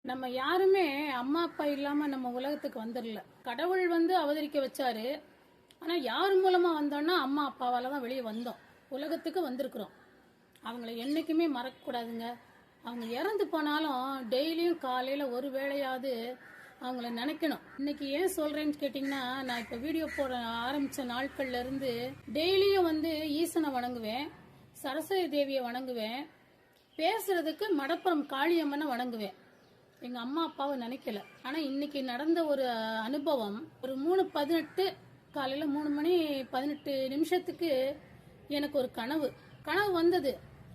நம்ம யாருமே அம்மா அப்பா இல்லாம நம்ம உலகத்துக்கு வந்துடல. கடவுள் அவதரிக்க வச்சாரு. ஆனா யார் மூலமா வந்தோம்னா அம்மா அப்பாவால தான் வெளியே வந்தோம், உலகத்துக்கு வந்திருக்கிறோம். அவங்கள என்னைக்குமே மறக்க கூடாதுங்க. அவங்க இறந்து போனாலும் டெய்லியும் காலையில ஒரு வேளையாவது அவங்கள நினைக்கணும். இன்னைக்கு ஏன் சொல்றேன்னு கேட்டீங்கன்னா, நான் இப்ப வீடியோ போட ஆரம்பிச்ச நாட்கள்ல இருந்து டெய்லியும் ஈசனை வணங்குவேன், சரஸ்வதி தேவியை வணங்குவேன், பேசுறதுக்கு மடப்புறம் காளியம்மனை வணங்குவேன். எங்க அம்மா அப்பாவை நினைக்கல. ஆனா இன்னைக்கு நடந்த ஒரு அனுபவம், ஒரு 3:18 காலையில 3:18 எனக்கு ஒரு கனவு வந்தது.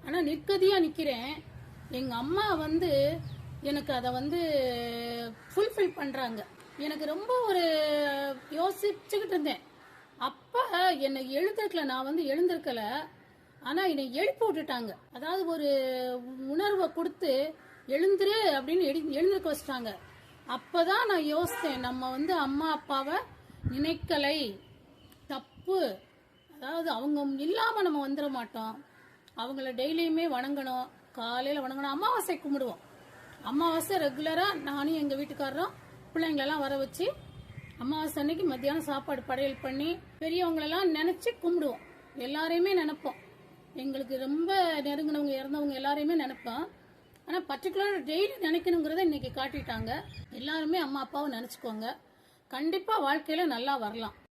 ஆனா நிற்கதியா நிக்கிறேன். எங்க அம்மா எனக்கு அதை ஃபுல்ஃபில் பண்றாங்க. எனக்கு ரொம்ப ஒரு யோசிச்சுக்கிட்டு இருந்தேன். அப்ப என்னை எழுந்திருக்கல, நான் எழுந்திருக்கல. ஆனா என்னை எழுப்பி விட்டுட்டாங்க. அதாவது ஒரு உணர்வை கொடுத்து எழுந்துரு அப்படின்னு எழுந்திருக்க வச்சிட்டாங்க. அப்பதான் நான் யோசித்தேன், நம்ம அம்மா அப்பாவை நினைக்கலை, தப்பு. அதாவது அவங்க இல்லாம நம்ம வந்துட மாட்டோம். அவங்கள டெய்லியுமே வணங்கணும், காலையில வணங்கணும். அமாவாசை கும்பிடுவோம். அமாவாசை ரெகுலரா நானும் எங்க வீட்டுக்காரரும் பிள்ளைங்களெல்லாம் வர வச்சு அமாவாசை அன்னைக்கு மத்தியானம் சாப்பாடு படையல் பண்ணி பெரியவங்களெல்லாம் நினைச்சு கும்பிடுவோம். எல்லாரையுமே நினைப்போம். எங்களுக்கு ரொம்ப நெருங்கினவங்க இறந்தவங்க எல்லாரையுமே நினைப்போம். ஆனா பர்டிகுலர் டெய்லி நினைக்கணுங்கிறத இன்னைக்கு காட்டிட்டாங்க. எல்லாருமே அம்மா அப்பாவை நினைச்சுக்கோங்க. கண்டிப்பா வாழ்க்கையில நல்லா வரலாம்.